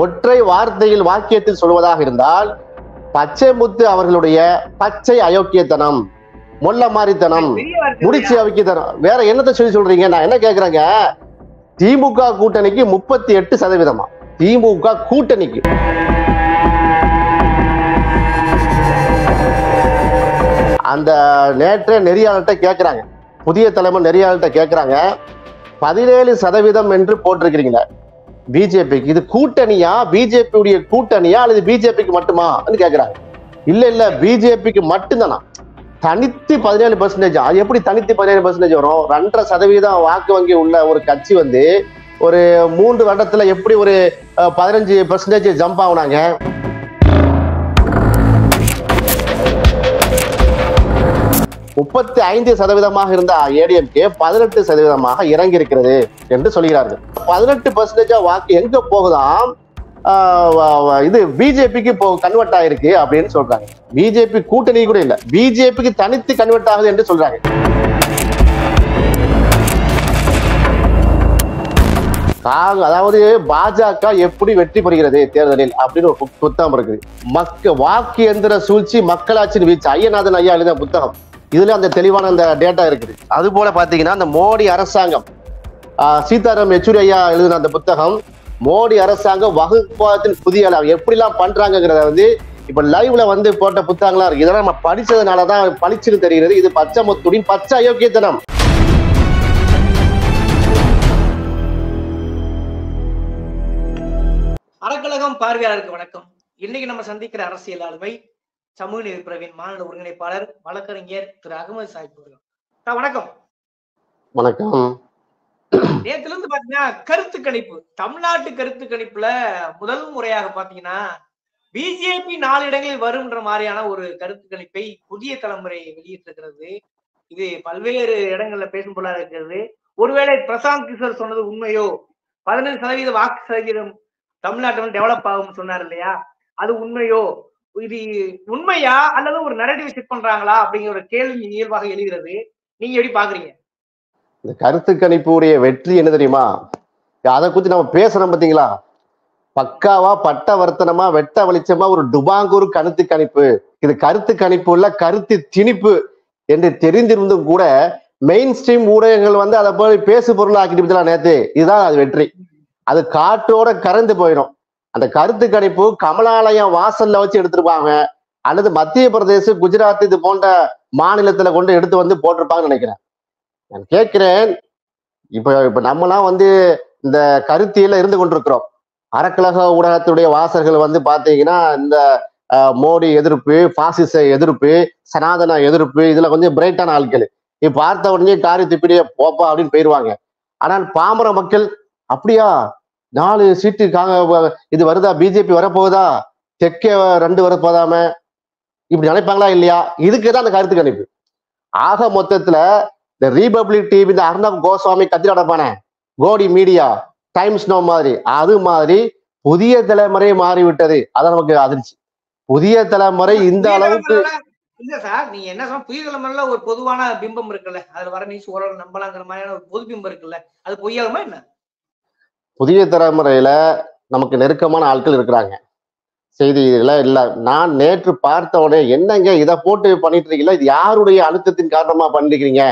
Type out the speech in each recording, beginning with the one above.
ஒற்றை வார்த்தையில் வாக்கியத்தில் சொல்வதாக இருந்தால் பச்சைமுத்து அவர்களுடைய பச்சை அயோக்கியத்தனம், மொல்ல மாரித்தனம், முடிச்சு அவிக்கித்தனம், வேற என்னத்தை சொல்றீங்க? நான் என்ன கேக்குறேங்க, திமுக கூட்டணிக்கு 38%. திமுக கூட்டணிக்கு அந்த நேற்று நெறியாளர்கிட்ட கேட்கிறாங்க, புதிய தலைமை நெறியாளர்கிட்ட கேட்கிறாங்க, 17% என்று போட்டிருக்கிறீங்களா பிஜேபிக்கு, இது கூட்டணியா, பிஜேபியுடைய கூட்டணியா அல்லது பிஜேபிக்கு மட்டுமா கேட்கிறாங்க. இல்ல பிஜேபிக்கு மட்டும்தானா, தனித்து 17%. அது எப்படி தனித்து 17% வரும்? 2.5% வாக்கு வங்கி உள்ள ஒரு கட்சி வந்து ஒரு 3 வருடத்துல எப்படி ஒரு 15% ஜம்ப் ஆகுனாங்க? %35 இருந்த ஏடிஎம்கே 18% இறங்கி இருக்கிறது என்று சொல்கிறார்கள். 18% வாக்கு எங்க போகுதாம், இது பிஜேபிக்கு கன்வெர்ட் ஆயிருக்கு அப்படின்னு சொல்றாங்க. பிஜேபி கூட்டணி கூட இல்ல, பிஜேபிக்கு தனித்து கன்வெர்ட் ஆகுது என்று சொல்றாங்க. அதாவது பாஜக எப்படி வெற்றி பெறுகிறது தேர்தலில் அப்படின்னு ஒரு புத்தகம் இருக்குது. வாக்கு எந்திர சூழ்ச்சி மக்களாட்சியின் வீச்சு, ஐயநாதன் ஐயா எழுதின புத்தகம். இதுல அந்த தெளிவான அந்த டேட்டா இருக்குது. அது போல பாத்தீங்கன்னா அந்த மோடி அரசாங்கம், சீதாராம் யெச்சூரி ஐயா எழுதின அந்த புத்தகம், மோடி அரசாங்கம் வகுப்பாதத்தின் புதிய எப்படிலாம் பண்றாங்கிறத வந்து இப்ப லைவ்ல வந்து போட்ட புத்தகங்களா இருக்கு. இதெல்லாம் நம்ம படிச்சதுனாலதான் பளிச்சுன்னு தெரிகிறது. இது பச்சைமுத்துவின் பச்சை அயோக்கியத்தனம். அறக்கழகம் பார்வையாளருக்கு வணக்கம். இன்னைக்கு நம்ம சந்திக்கிற அரசியல் ஆளுமை சமூக நீதி பிரிவின் மாநில ஒருங்கிணைப்பாளர் வழக்கறிஞர் திரு அகமது சாஹிப் அவர்கள். வணக்கம். வணக்கம். நேத்துல இருந்து பாத்தீங்கன்னா கருத்து கணிப்பு, தமிழ்நாட்டு கருத்து கணிப்புல முதல் முறையாக பாத்தீங்கன்னா பிஜேபி 4 இடங்களில் வரும்ன்ற மாதிரியான ஒரு கருத்து கணிப்பை புதிய தலைமுறை வெளியிட்டிருக்கிறது. இது பல்வேறு இடங்கள்ல பேசும் பொருளாக இருக்கிறது. ஒருவேளை பிரசாந்த் கிஷோர் சொன்னது உண்மையோ, 15% வாக்கு சதவீதம் தமிழ்நாட்டில் டெவலப் ஆகும் சொன்னார் இல்லையா, அது உண்மையோ, இது உண்மையா அல்லது ஒரு நரேட்டிவ் செட் பண்றாங்களா அப்படிங்கிற ஒரு கேள்வி இயல்பாக எழுகிறது. நீங்க எப்படி பாக்குறீங்க? இந்த கருத்து கணிப்புடைய வெற்றி என்ன தெரியுமா? அதை குறித்து நம்ம பேசுறோம் பாத்தீங்களா, பக்காவா பட்டவர்த்தனமா வெட்ட வெளிச்சமா ஒரு டுபாங்கூர் கருத்து கணிப்பு. இது கருத்து கணிப்பு இல்ல, கருத்து திணிப்பு என்று தெரிந்திருந்தும் கூட மெயின் ஸ்ட்ரீம் ஊடகங்கள் வந்து அதை போய் பேசு பொருள் ஆக்கிட்டு நேத்து. இதுதான் அது வெற்றி. அது காற்றோட கறந்து போயிடும். அந்த கருத்து கணிப்பு கமலாலயம் வாசல்ல வச்சு எடுத்திருப்பாங்க, அல்லது மத்திய பிரதேச, குஜராத் இது போன்ற மாநிலத்துல கொண்டு எடுத்து வந்து போட்டிருப்பாங்கன்னு நினைக்கிறேன். நான் கேட்கிறேன், இப்ப நம்மலாம் வந்து இந்த கருத்தியில இருந்து கொண்டிருக்கிறோம். அறக்கழக ஊடகத்துடைய வாசகர்கள் வந்து பாத்தீங்கன்னா இந்த மோடி எதிர்ப்பு, பாசிச எதிர்ப்பு, சனாதன எதிர்ப்பு, இதுல கொஞ்சம் பிரைட்டான ஆட்கள் இப்ப பார்த்த உடனே காரி துப்பிடியே போப்பா அப்படின்னு போயிருவாங்க. ஆனால் பாமர மக்கள் அப்படியா, 4 சீட்டுக்காக இது வருதா, பிஜேபி வரப்போகுதா, தெற்கே 2 வரப்போதாம, இப்படி நினைப்பாங்களா இல்லையா? இதுக்குதான் அந்த கருத்து கணிப்பு. ஆக மொத்தத்துல இந்த ரீபப்ளிக் டிவி, இந்த அர்ணப் கோஸ்வாமி கத்தி நடப்பானே, கோடி மீடியா, டைம்ஸ் நோ மாதிரி, அது மாதிரி புதிய தலைமுறை மாறிவிட்டது. அதான் நமக்கு அதிர்ச்சி. புதிய தலைமுறை இந்த அளவுக்கு இல்ல சார், நீங்க என்ன சொன்ன, புதிய தலைமுறையில ஒரு பொதுவான பிம்பம் இருக்குல்ல, அதுல வர நியூஸ் ஓரளவு நம்பலாங்கிற மாதிரியான ஒரு பொது பிம்பம் இருக்குல்ல, அது பொய்யாகுமா என்ன? புதிய தலைமுறையில நமக்கு நெருக்கமான ஆட்கள் இருக்கிறாங்க, செய்திகள இல்ல. நான் நேற்று பார்த்த உடனே என்னங்க இதை போட்டு பண்ணிட்டு இருக்கீங்களா, இது யாருடைய அழுத்தத்தின் காரணமா பண்ணிருக்கீங்க?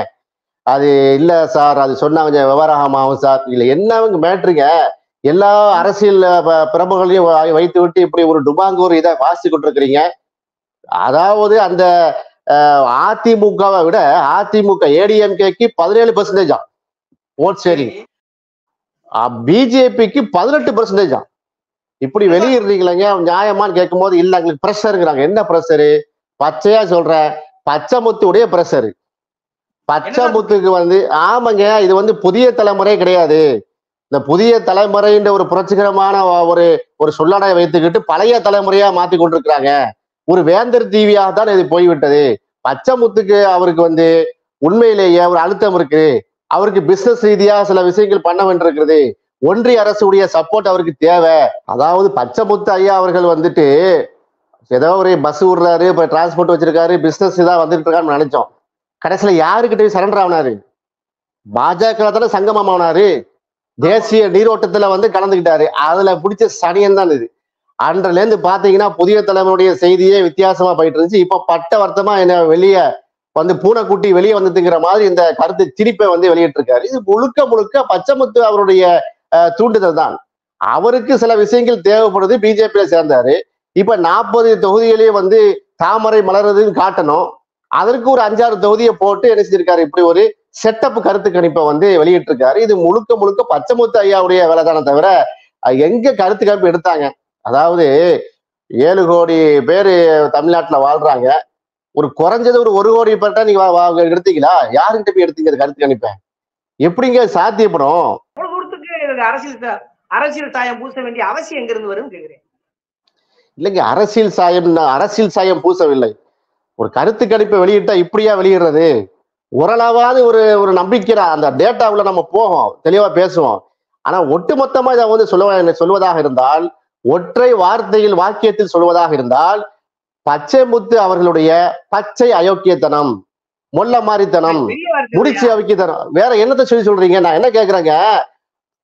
அது இல்ல சார், அது சொன்னா கொஞ்சம் விவகாரமாகும் சார். இல்ல என்னவங்க மேட்ருங்க, எல்லா அரசியல் பிரமுகர்களையும் வைத்து விட்டு இப்படி ஒரு டுபாங்கூர் இதை வாசி கொண்டிருக்கிறீங்க. அதாவது அந்த அதிமுகவை விட அதிமுக ஏடிஎம்கேக்கு 17% ஓட் ஷேரிங், பிஜேபிக்கு 18%. இப்படி வெளியிடுறீங்களங்க, நியாயமான்னு கேட்கும் போது இல்ல எங்களுக்கு பிரஷருங்கிறாங்க. என்ன பிரஷரு? பச்சையா சொல்ற, பச்சைமுத்துடைய பிரஷரு. பச்சைமுத்துக்கு வந்து ஆமாங்க, இது வந்து புதிய தலைமுறை கிடையாது. இந்த புதிய தலைமுறைன்ற ஒரு புரட்சிகரமான ஒரு சொல்லாடை வைத்துக்கிட்டு பழைய தலைமுறையா மாத்தி கொண்டிருக்கிறாங்க. ஒரு வேந்தர் தீவியாக தான் இது போய்விட்டது. பச்சைமுத்துக்கு அவருக்கு வந்து உண்மையிலேயே ஒரு அழுத்தம் இருக்கு. அவருக்கு பிசினஸ் ரீதியா சில விஷயங்கள் பண்ண வேண்டியிருக்கிறது. ஒன்றிய அரசுடைய சப்போர்ட் அவருக்கு தேவை. அதாவது பச்சைமுத்து ஐயா அவர்கள் வந்துட்டு ஏதோ ஒரு பஸ் விடுறாரு, இப்ப டிரான்ஸ்போர்ட் வச்சிருக்காரு, பிசினஸ் தான் வந்துட்டு இருக்காருன்னு நினைச்சோம். கடைசியில யாருக்கிட்ட சரண்டர் ஆனாரு? பாஜக தானே சங்கமம் ஆனாரு. தேசிய நீரோட்டத்துல வந்து கலந்துக்கிட்டாரு. அதுல பிடிச்ச சனியன் தான் இது. அன்றில இருந்து பாத்தீங்கன்னா புதிய தலைமுறையுடைய செய்தியே வித்தியாசமா போயிட்டு இருந்துச்சு. இப்ப பட்ட வருத்தமா என்ன வெளியே வந்து பூனைக்குட்டி வெளியே வந்ததுங்கிற மாதிரி இந்த கருத்து திணிப்பை வந்து வெளியிட்டிருக்காரு. இது முழுக்க முழுக்க பச்சைமுத்து அவருடைய தூண்டுதல் தான். அவருக்கு சில விஷயங்கள் தேவைப்படுது. பிஜேபியில சேர்ந்தாரு. இப்ப 40 தொகுதிகளையும் வந்து தாமரை மலர்றதுன்னு காட்டணும். அதற்கு ஒரு 5-6 தொகுதியை போட்டு என்ன செஞ்சிருக்காரு, இப்படி ஒரு செட்டப் கருத்து கணிப்பை வந்து வெளியிட்டிருக்காரு. இது முழுக்க முழுக்க பச்சைமுத்து ஐயாவுடைய வேலைதானே தவிர எங்க கருத்து கணிப்பு எடுத்தாங்க? அதாவது 7 கோடி பேரு தமிழ்நாட்டுல வாழ்றாங்க. ஒரு குறைஞ்சது ஒரு 1 கோடி பேர்ட்டா நீங்க எடுத்தீங்களா? யாருக்கிட்ட போய் எடுத்தீங்க கருத்து கணிப்பை? எப்படிங்க சாத்தியப்படும்? அரசியல் சாயம் பூச வேண்டிய அவசியம் எங்க இருந்து வரும் கேக்குறேன். இல்லைங்க, அரசியல் சாயம் பூசவில்லை. ஒரு கருத்து கணிப்பை வெளியிட்டா இப்படியா வெளியிடுறது? ஓரளவாவது ஒரு நம்பிக்கை அந்த டேட்டாவுல நம்ம போவோம், தெளிவா பேசுவோம். ஆனா ஒட்டுமொத்தமா இதை வந்து சொல்வதாக இருந்தால், ஒற்றை வார்த்தையில் வாக்கியத்தில் சொல்வதாக இருந்தால், பச்சைமுத்து அவர்களுடைய பச்சை அயோக்கியத்தனம், மொல்ல மாதிரித்தனம், முடிச்சு அவிக்கித்தனம், வேற என்னத்தை சொல்றீங்க? நான் என்ன கேக்குறேங்க,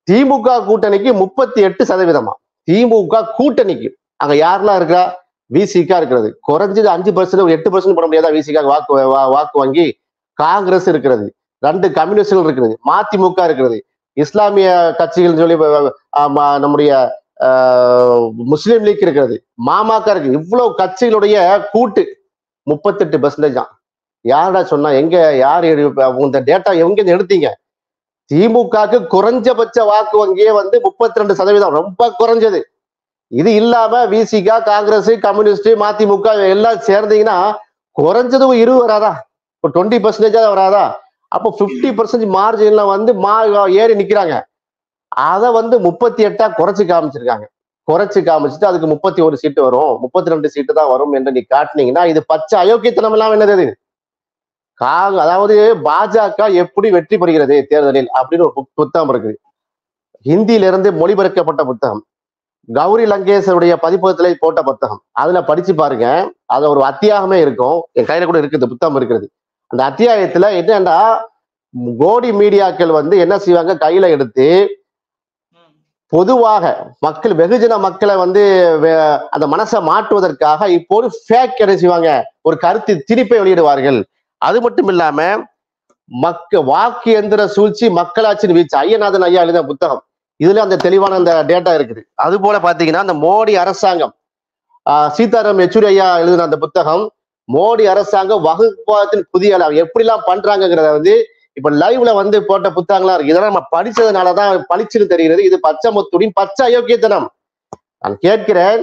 திமுக கூட்டணிக்கு 38%. திமுக கூட்டணிக்கு அங்க யாரெல்லாம் இருக்கா? விசிகா இருக்கிறது. குறைஞ்சது 5%, 8% போட முடியாதா? விசிகா வாக்கு வங்கி. காங்கிரஸ் இருக்கிறது, 2 கம்யூனிஸ்டுகள் இருக்கிறது, மதிமுக இருக்கிறது, இஸ்லாமிய கட்சிகள் சொல்லி நம்முடைய முஸ்லீம் லீக் இருக்கிறது, மாமக இருக்கு. இவ்வளவு கட்சிகளுடைய கூட்டு 38%. யாரா சொன்னா? எங்க யாரு இந்த டேட்டா எங்க எடுத்தீங்க? திமுகக்கு குறைஞ்சபட்ச வாக்கு வங்கியே வந்து 32%, ரொம்ப குறைஞ்சது. இது இல்லாம விசிகா, காங்கிரஸ், கம்யூனிஸ்ட், மதிமுக எல்லாம் சேர்ந்தீங்கன்னா குறைஞ்சது 20 வராதா? 20% வராதா? அப்போ 50% மார்ஜின்ல வந்து ஏறி நிக்கிறாங்க. அதை வந்து 38 குறைச்சு காமிச்சிருக்காங்க. குறைச்சு காமிச்சுட்டு அதுக்கு 31 சீட்டு வரும், 32 சீட்டு தான் வரும் என்று நீ காட்டினீங்கன்னா இது பச்சை அயோக்கியத்தனம் எல்லாம் என்னது? அதாவது பாஜக எப்படி வெற்றி பெறுகிறது தேர்தலில் அப்படின்னு ஒரு புத்தகம் இருக்குது. ஹிந்தியிலிருந்து மொழிபெயர்க்கப்பட்ட புத்தகம். கௌரி லங்கேஷருடைய பதிப்பகத்திலே போட்ட புத்தகம். அதுல படிச்சு பாருங்க. அது ஒரு அத்தியாயமே இருக்கும். என் கையில கூட இருக்குது, புத்தகம் இருக்கிறது. அந்த அத்தியாயத்துல என்னன்னா, கோடி மீடியாக்கள் வந்து என்ன செய்வாங்க, கையில எடுத்து பொதுவாக மக்கள், வெகுஜன மக்களை வந்து அந்த மனசை மாற்றுவதற்காக இப்போது ஃபேக் என்ன செய்வாங்க, ஒரு கருத்து திணிப்பை வெளியிடுவார்கள். அது மட்டும் இல்லாம வாக்கு எந்திர சூழ்ச்சி, மக்களாட்சியின் வீழ்ச்சி, ஐயநாதன் ஐயா எழுதின புத்தகம். இதுல அந்த தெளிவான அந்த டேட்டா இருக்குது. அது போல பாத்தீங்கன்னா அந்த மோடி அரசாங்கம், சீதாராம் யெச்சூரி ஐயா எழுதின அந்த புத்தகம், மோடி அரசாங்கம் வகுப்பாத்தின் புதிய எப்படிலாம் பண்றாங்கிறத வந்து இப்ப லைவ்ல வந்து போட்ட புத்தகங்களா இருக்கு. இதெல்லாம் நம்ம படிச்சதுனாலதான் பளிச்சுன்னு தெரிகிறது. இது பச்சைமுத்துவின் பச்சை அயோக்கியத்தனம். நான் கேட்கிறேன்,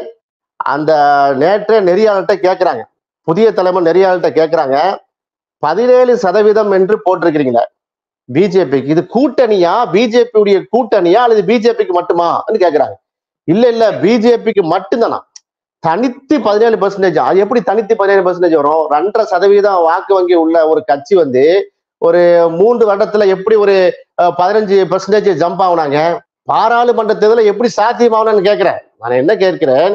அந்த நேற்று நெறியாளர்கிட்ட கேட்கிறாங்க, புதிய தலைமை நெறியாளர்கிட்ட கேட்கிறாங்க, 17% என்று போட்டிருக்கிறீங்களா பிஜேபிக்கு, இது கூட்டணியா, பிஜேபியுடைய கூட்டணியா அல்லது பிஜேபிக்கு மட்டுமா கேட்கிறாங்க. இல்ல பிஜேபிக்கு மட்டும்தானா, தனித்து 17%. அது எப்படி தனித்து 17% வரும்? 2.5% வாக்கு வங்கி உள்ள ஒரு கட்சி வந்து ஒரு 3 வருடத்துல எப்படி ஒரு 15% ஜம்ப் ஆகுனாங்க? பாராளுமன்ற தேர்தலில் எப்படி சாத்தியமாகணும்னு கேட்கிறேன். நான் என்ன கேட்கிறேன்,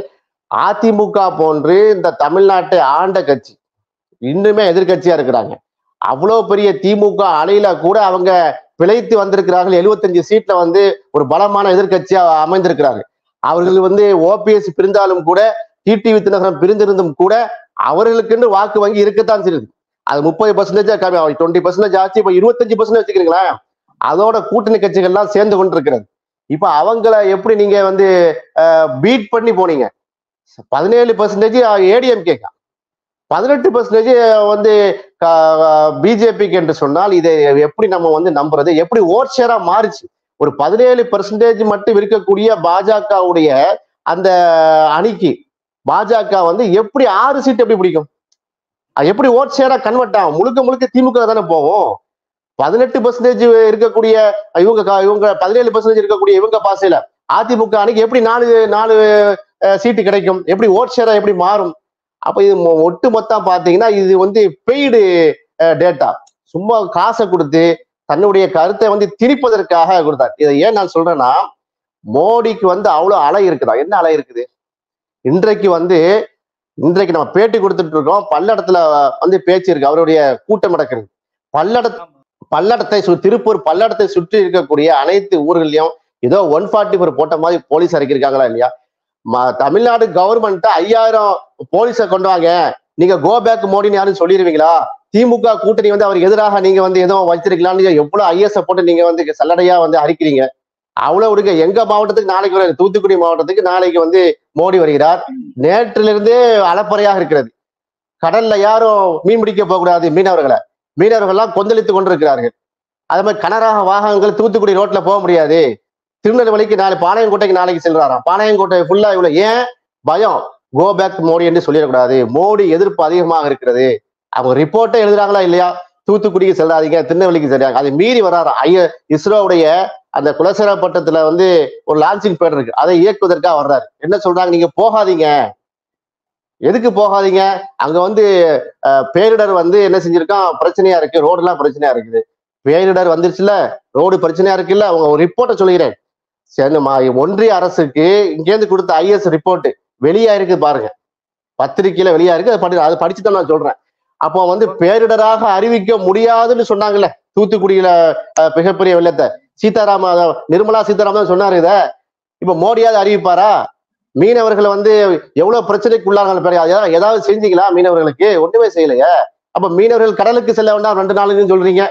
அதிமுக போன்று இந்த தமிழ்நாட்டை ஆண்ட கட்சி இன்னுமே எதிர்கட்சியா இருக்கிறாங்க. அவ்வளவு பெரிய திமுக அலையில கூட அவங்க பிழைத்து வந்திருக்கிறார்கள். 75 சீட்ல வந்து ஒரு பலமான எதிர்கட்சியா அமைந்திருக்கிறார்கள். அவர்கள் வந்து ஓபிஎஸ் பிரிந்தாலும் கூட, டிடிவி தினகரன் பிரிந்திருந்தும் கூட அவர்களுக்கு வாக்கு வங்கி இருக்கத்தான் செய்யுது. அது 30% கம்மி, 20% ஆச்சு. இப்ப 25% வச்சுக்கிறீங்களா? அதோட கூட்டணி கட்சிகள் எல்லாம் சேர்ந்து கொண்டிருக்கிறது. இப்ப அவங்கள எப்படி நீங்க வந்து பீட் பண்ணி போனீங்க? 17% ஏடிஎம்கே, 18% வந்து பிஜேபிக்கு என்று சொன்னால் இதை எப்படி நம்ம வந்து நம்புறது? எப்படி ஓட் ஷேரா மாறிச்சு? ஒரு 17% மட்டும் இருக்கக்கூடிய பாஜகவுடைய அந்த அணிக்கு பாஜக வந்து எப்படி 6 சீட் எப்படி பிடிக்கும்? எப்படி ஓட் ஷேரா கன்வெர்ட் ஆகும்? முழுக்க முழுக்க திமுக தானே போகும். 18% இருக்கக்கூடிய இவங்க 17% இருக்கக்கூடிய இவங்க பாசையில அதிமுக அணிக்கு எப்படி 4 சீட்டு கிடைக்கும்? எப்படி ஓட் ஷேரா எப்படி மாறும்? அப்ப இது ஒட்டு மொத்தம் பாத்தீங்கன்னா இது வந்து பெய்டு டேட்டா. சும்மா காசை கொடுத்து தன்னுடைய கருத்தை வந்து திணிப்பதற்காக கொடுத்தார். இதை ஏன் நான் சொல்றேன்னா, மோடிக்கு வந்து அவ்வளவு அலை இருக்குதா? என்ன அலை இருக்குது? இன்றைக்கு நம்ம பேட்டி கொடுத்துட்டு இருக்கோம். பல்லடத்துல வந்து பேச்சு இருக்கு, அவருடைய கூட்டம் நடக்கிறது. பல்லடத்தை திருப்பூர் பல்லடத்தை சுற்றி இருக்கக்கூடிய அனைத்து ஊர்களையும் ஏதோ 144 போட்ட மாதிரி போலீஸ் இறக்கிருக்காங்களா இல்லையா? தமிழ்நாடு கவர்மெண்ட் 5000 போலீஸை கொண்டு வாங்க, நீங்க கோ பேக் மோடின்னு யாரும் சொல்லிடுவீங்களா? திமுக கூட்டணி வந்து அவருக்கு எதிராக நீங்க வந்து எதுவும் வச்சிருக்கலாம்னு எவ்வளவு ஐஎஸ் போட்டு நீங்க வந்து சல்லடையா வந்து அறிக்கிறீங்க. அவ்வளவு விடுங்க. எங்க மாவட்டத்துக்கு நாளைக்கு வர, தூத்துக்குடி மாவட்டத்துக்கு நாளைக்கு வந்து மோடி வருகிறார். நேற்றிலிருந்தே அலப்பறையாக இருக்கிறது. கடல்ல யாரும் மீன் பிடிக்க போகக்கூடாது, மீனவர்கள் எல்லாம் கொந்தளித்துக் கொண்டிருக்கிறார்கள். அதே மாதிரி கனரக வாகனங்கள் தூத்துக்குடி ரோட்ல போக முடியாது. திருநெல்வேலிக்கு பாளையங்கோட்டைக்கு நாளைக்கு செல்றாராம். பாளையங்கோட்டை ஃபுல்லா இவ்வளவு ஏன் பயம்? கோ பேக் மோடி என்று சொல்லிடக்கூடாது. மோடி எதிர்ப்பு அதிகமாக இருக்கிறது. அவங்க ரிப்போர்ட்டை எழுதுறாங்களா இல்லையா? தூத்துக்குடிக்கு செல்லாதீங்க, திருநெல்வேலிக்கு செல்றாங்க. அதை மீறி வர்றாரு. இஸ்ரோவுடைய அந்த குலசேகரப்பட்டினத்துல வந்து ஒரு லான்ச்சிங் பேட் இருக்கு, அதை இயக்குவதற்காக வர்றாரு. என்ன சொல்றாங்க? நீங்க போகாதீங்க. எதுக்கு போகாதீங்க? அங்க வந்து பேரிடர் வந்து என்ன செஞ்சிருக்கான், பிரச்சனையா இருக்கு, ரோடு எல்லாம் பிரச்சனையா இருக்குது. பேரிடர் வந்துருச்சுல, ரோடு பிரச்சனையா இருக்குல்ல. அவங்க ஒரு ரிப்போர்ட்டை சொல்லுகிறேன். ஒன்றிய அரசுக்கு இங்கேருந்து கொடுத்த ஐஎஸ் ரிப்போர்ட் வெளியா இருக்கு பாருங்க, பத்திரிகையில வெளியா இருக்கு. அதை படிச்சுதான் நான் சொல்றேன். அப்போ வந்து பேரிடராக அறிவிக்க முடியாதுன்னு சொன்னாங்கல்ல தூத்துக்குடியில மிகப்பெரிய வெள்ளத்தை. நிர்மலா சீதாராமன் சொன்னாரு. இத இப்ப மோடியாவது அறிவிப்பாரா? மீனவர்கள் வந்து எவ்வளவு பிரச்சனைக்குள்ளாங்க, ஏதாவது செஞ்சீங்களா மீனவர்களுக்கு? ஒண்ணுமே செய்யலையே. அப்ப மீனவர்கள் கடலுக்கு செல்ல வேண்டாம் 2 நாளுன்னு சொல்றீங்க.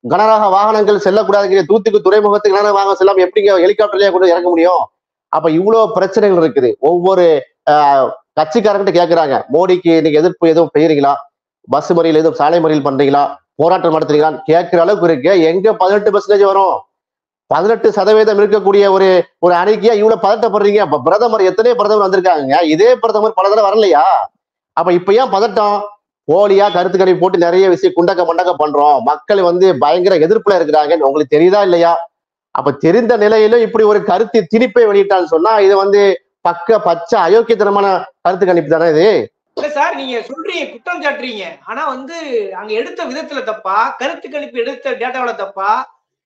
கனரக வாகனங்கள் செல்லக்கூடாது. தூத்துக்கு துறைமுகத்துக்கு கனரக வாகனம் செல்லாம எப்படிங்க ஹெலிகாப்டர்லயே கூட இறக்க முடியும்? அப்ப இவ்வளவு பிரச்சனைகள் இருக்குது. ஒவ்வொரு கட்சிக்காரங்கிட்ட கேட்கிறாங்க, மோடிக்கு நீங்க எதிர்ப்பு எதுவும் பெய்யறீங்களா? பஸ் மறியல் எதுவும், சாலை மறியல் பண்றீங்களா, போராட்டம் நடத்துறீங்களான்னு கேட்கிற அளவுக்கு இருக்கு. எங்க 18% வரும்? 18% இருக்கக்கூடிய ஒரு அணிக்கையா இவ்வளவு பதட்டப்படுறீங்க? அப்ப பிரதமர் எத்தனை பிரதமர் வந்திருக்காங்க, இதே பிரதமர் பல தடவை வரலையா? அப்ப இப்ப ஏன் பதட்டம்? போலியா கருத்து கணிப்பு போட்டு நிறைய விஷயம் குண்டக்க மண்டக்க பண்றோம், மக்கள் வந்து பயங்கர எதிர்ப்புல இருக்கிறாங்கன்னு உங்களுக்கு தெரியுதா இல்லையா? அப்ப தெரிந்த நிலையில இப்படி ஒரு கருத்து திணிப்பை வெளியிட்டான்னு சொன்னா இது வந்து பச்சை அயோக்கியத்தனமான கருத்து கணிப்பு தானே இது? இல்ல சார், நீங்க சொல்றீங்க, குற்றம் சாட்டுறீங்க. ஆனா வந்து அங்க எடுத்த விதத்துல தப்பா, கருத்து கணிப்பு எடுத்த டேட்டாவில தப்பா,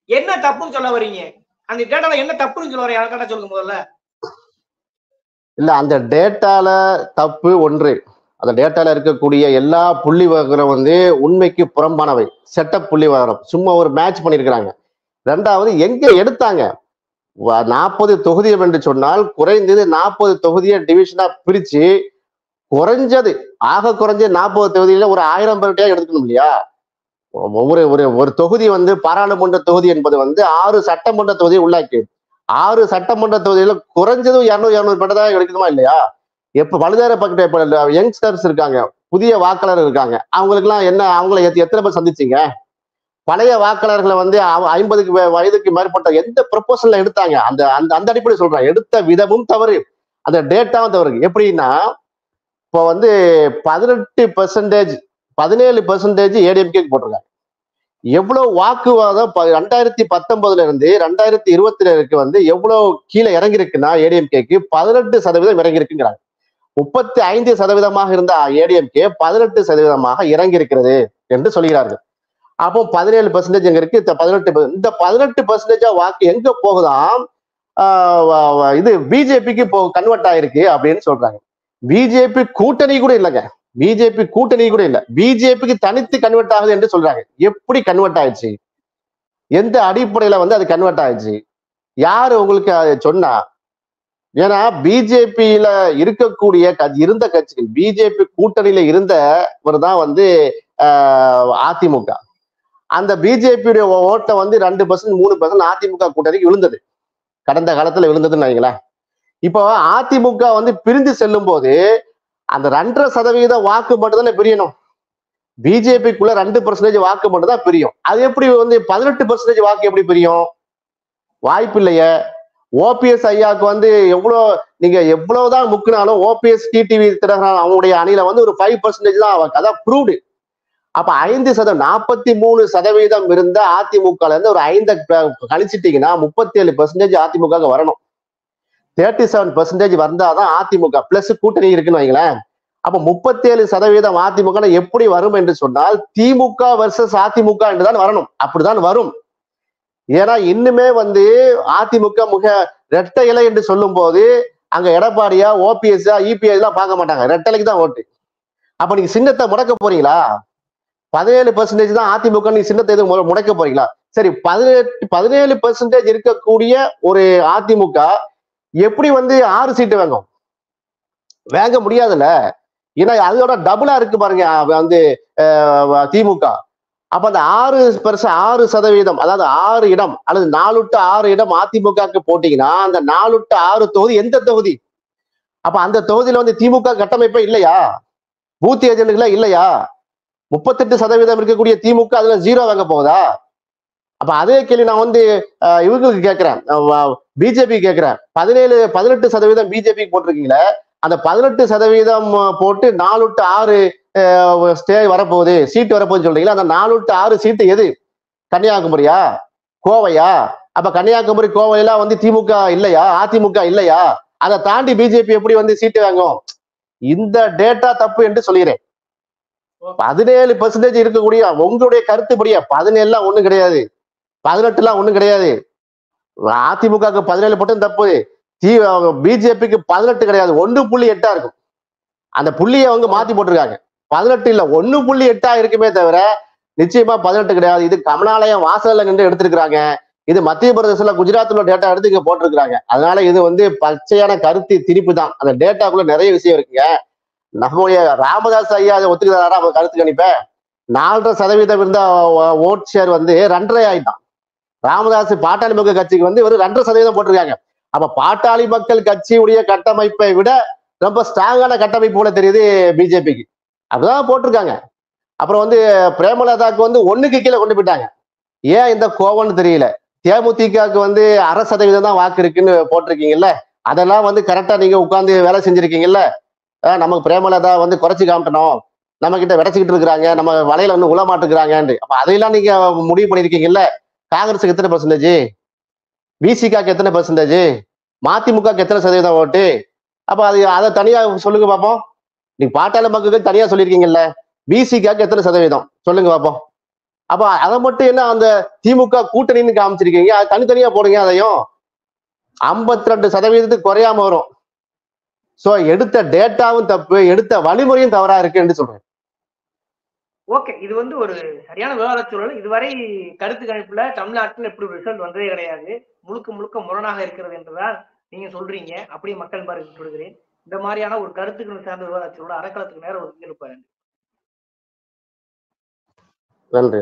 என்ன தப்புன்னு சொல்ல வரீங்க? அந்த டேட்டால என்ன தப்புன்னு சொல்ல வரீங்க? யாருக்காட்ட சொல்லுங்க முதல்ல. இல்ல, அந்த டேட்டால தப்பு ஒன்று. அந்த டேட்டால இருக்கக்கூடிய எல்லா புள்ளி விவரம் வந்து உண்மைக்கு புறம்பானவை, செட்டப் புள்ளி விவரம், சும்மா ஒரு மேட்ச் பண்ணிருக்கிறாங்க. 2வது, எங்க எடுத்தாங்க? 40 தொகுதி என்று சொன்னால் குறைந்தது 40 தொகுதியை டிவிஷனா பிரிச்சு குறைஞ்சது குறைஞ்ச 40 தொகுதியில ஒரு 1000 பேர்கிட்டயா எடுத்துக்கணும் இல்லையா? ஒரு தொகுதி வந்து பாராளுமன்ற தொகுதி என்பது வந்து 6 சட்டமன்ற தொகுதியை உள்ளாக்கி 6 சட்டமன்ற தொகுதியில குறைஞ்சதும் 200 பேர் தான் எடுக்கணுமா இல்லையா? எப்ப பழுதார பக்கிட்ட யங்ஸ்டர்ஸ் இருக்காங்க, புதிய வாக்காளர் இருக்காங்க, அவங்களுக்கு எல்லாம் என்ன, அவங்களை எத்தனை பேர் சந்திச்சீங்க? பழைய வாக்காளர்களை வந்து 50 வயதுக்கு மேற்பட்ட எந்த ப்ரொபோசல்ல எடுத்தாங்க? அந்த அந்த அடிப்படை சொல்றேன். எடுத்த விதமும் தவறு, அந்த டேட்டாவும் தவறு. எப்படின்னா, இப்போ வந்து 18% 17% ஏடிஎம்கே போட்டிருக்காங்க. எவ்வளவு வாக்குவாதம் 2019 இருந்து 2020 வந்து எவ்வளவு கீழே இறங்கி இருக்குன்னா ஏடிஎம்கேக்கு 18% இறங்கி இருக்குங்கிறாங்க. 35% இருந்த ஏடிஎம்கே 18% இறங்கி இருக்கிறது என்று சொல்கிறார்கள். அப்போ 17% எங்க இருக்கு? 18%. இந்த 18% வாக்கு எங்க போகுதாம்? இது பிஜேபிக்கு கன்வெர்ட் ஆயிருக்கு அப்படின்னு சொல்றாங்க. பிஜேபி கூட்டணி கூட இல்லைங்க, பிஜேபி கூட்டணி கூட இல்ல, பிஜேபிக்கு தனித்து கன்வெர்ட் ஆகுது என்று சொல்றாங்க. எப்படி கன்வெர்ட் ஆயிடுச்சு? எந்த அடிப்படையில வந்து அது கன்வெர்ட் ஆயிடுச்சு? யாரு உங்களுக்கு அதை சொன்னா? ஏன்னா பிஜேபியில இருக்கக்கூடிய இருந்த கட்சிகள், பிஜேபி கூட்டணியில இருந்தவர் தான் வந்து அதிமுக. அந்த பிஜேபியுடைய ஓட்டை வந்து 2% 3% அதிமுக கூட்டணிக்கு விழுந்தது, கடந்த காலத்துல விழுந்ததுன்னு வைங்களேன். இப்போ அதிமுக வந்து பிரிந்து செல்லும் போது அந்த 2.5% வாக்கு மட்டும் தானே பிரியணும். பிஜேபிக்குள்ள 2% வாக்கு மட்டும் தான் பிரியும். அது எப்படி வந்து 18% வாக்கு எப்படி பிரியும்? வாய்ப்பு இல்லையே. ஓபிஎஸ் ஐயாவுக்கு வந்து நீங்க எவ்வளவுதான் முக்குனாலும் ஓபிஎஸ் டிடிவி தினகரன் அவங்களுடைய அணியில வந்து ஒரு 5% தான், அதான் ப்ரூவ்டு. அப்ப 5% 43% இருந்த அதிமுக இருந்து ஒரு 5 கழிச்சிட்டீங்கன்னா 37% அதிமுக வரணும். 37% வந்தாதான் அதிமுக பிளஸ் கூட்டணி இருக்குன்னு வைங்களேன். அப்ப 37% அதிமுக எப்படி வரும் என்று சொன்னால் திமுக வர்சஸ் அதிமுக என்றுதான் வரணும். அப்படிதான் வரும். ஏன்னா இன்னுமே வந்து அதிமுக ரெட்டை இலை என்று சொல்லும் போது அங்க எடப்பாடியா ஓபிஎஸ் இபிஎஸ் எல்லாம் பார்க்க மாட்டாங்க, ரெட்டலைக்கு தான் ஓட்டு. அப்ப நீங்க சின்னத்தை முடக்க போறீங்களா? 17% தான் அதிமுக, நீங்க சின்னத்தை எதுவும் முடக்க போறீங்களா? சரி 17% இருக்கக்கூடிய ஒரு அதிமுக எப்படி வந்து 6 சீட்டு வாங்கும்? வாங்க முடியாதுல்ல. ஏன்னா அதோட டபுளா இருக்கு பாருங்க வந்து திமுக. அப்ப அந்த 6%, அதாவது 6 இடம் அல்லது 4/6 இடம் அதிமுகவுக்கு போட்டீங்கன்னா அந்த 4/6 தொகுதி எந்த தொகுதி? அப்ப அந்த தொகுதியில வந்து திமுக கட்டமைப்பே இல்லையா? பூத் ஏஜென்ட்களே இல்லையா? 38% இருக்கக்கூடிய திமுக அதுல 0 வாங்க போகுதா? அப்ப அதே கேள்வி நான் வந்து இவங்களுக்கு கேட்கிறேன், பிஜேபி கேட்கிறேன். 18% பிஜேபி போட்டிருக்கீங்களே, அந்த 18% போட்டு 4/6 ஸ்டே வரப்போகுது, சீட்டு வரப்போகுது சொல்றீங்களா? அந்த 4/6 சீட்டு எது? கன்னியாகுமரியா? கோவையா? அப்ப கன்னியாகுமரி கோவையெல்லாம் வந்து திமுக இல்லையா? அதிமுக இல்லையா? அதை தாண்டி பிஜேபி எப்படி வந்து சீட்டு வாங்கும்? இந்த டேட்டா தப்பு என்று சொல்கிறேன். 17% இருக்கக்கூடிய உங்களுடைய கருத்துப்படியா 17 ஒண்ணும் கிடையாது, 18 ஒண்ணும் கிடையாது. அதிமுக 17 மட்டும் தப்பு, பிஜேபிக்கு 18 கிடையாது, 1.8 இருக்கும். அந்த புள்ளியை அவங்க மாத்தி போட்டிருக்காங்க. 18 இல்ல 1.8 இருக்குமே தவிர நிச்சயமா 18 கிடையாது. இது கமலாலயம் வாசல்ல நின்று எடுத்திருக்கிறாங்க. இது மத்திய பிரதேசத்துல குஜராத்ல டேட்டா எடுத்து இங்க போட்டிருக்கிறாங்க. அதனால இது வந்து பச்சையான கருத்து திணிப்பு தான். அந்த டேட்டாக்குள்ள நிறைய விஷயம் இருக்குங்க. நம்முடைய ராமதாஸ் ஐயா அதை ஒத்துக்கிறாரா? அவங்க கருத்து கணிப்ப 4.5% இருந்த ஓட் ஷேர் வந்து 2.5 ஆயிட்டான். ராமதாஸ் பாட்டாளி மக்கள் கட்சிக்கு வந்து ஒரு 2.5% போட்டிருக்காங்க. அப்ப பாட்டாளி மக்கள் கட்சியுடைய கட்டமைப்பை விட ரொம்ப ஸ்ட்ராங்கான கட்டமைப்பு போல தெரியுது பிஜேபிக்கு. அப்படிதான் போட்டிருக்காங்க. அப்புறம் வந்து பிரேமலதாக்கு வந்து 1க்கு கீழே கொண்டு போயிட்டாங்க. ஏன் இந்த கோவம்னு தெரியல. தேமுதிகக்கு வந்து 1/2% தான் வாக்கு இருக்குன்னு போட்டிருக்கீங்கல்ல, அதெல்லாம் வந்து கரெக்டா நீங்க உட்கார்ந்து வேலை செஞ்சிருக்கீங்கல்ல. நமக்கு பிரேமலதா வந்து குறைச்சு காமிட்டணும், நம்ம கிட்ட விடைச்சுக்கிட்டு இருக்கிறாங்க, நம்ம வலையில வந்து உள்ள மாட்டுக்கிறாங்கன்னு. அப்ப அதையெல்லாம் நீங்க முடிவு பண்ணிருக்கீங்கல்ல. காங்கிரஸுக்கு எத்தனை பெர்சன்டேஜ், பிசிகாக்கு எத்தனை பெர்சன்டேஜ், மதிமுகக்கு எத்தனை சதவீதம் ஓட்டு? அப்ப அதை தனியா சொல்லுங்க பாப்போம். நீங்க பாட்டாளி மக்களுக்கு தனியா சொல்லியிருக்கீங்கல்ல, பிசிகாக்கு எத்தனை சதவீதம் சொல்லுங்க பாப்போம். அப்ப அதை மட்டும் என்ன அந்த திமுக கூட்டணின்னு காமிச்சிருக்கீங்க, அது தனித்தனியா போடுங்க. அதையும் 52% குறையாம வரும். சோ எடுத்த டேட்டாவும் தப்பு, எடுத்த வழிமுறையும் தவறா இருக்கு என்று சொல்றேன். ஓகே, இது வந்து ஒரு சரியான விவாத சூழல். இதுவரை கருத்து கணிப்புல தமிழ்நாட்டில் எப்படி ஒரு ரிசல்ட் வந்ததே கிடையாது, முழுக்க முழுக்க முரணாக இருக்கிறது என்றுதான் நீங்க சொல்றீங்க. அப்படியே மக்கள் பார்க்க சொல்கிறேன். இந்த மாதிரியான ஒரு கருத்துக்கள் சார்ந்த விவாத சூழல் அறக்களத்துக்கு நேரம் ஒதுக்கி இருப்பாரு. நன்றி.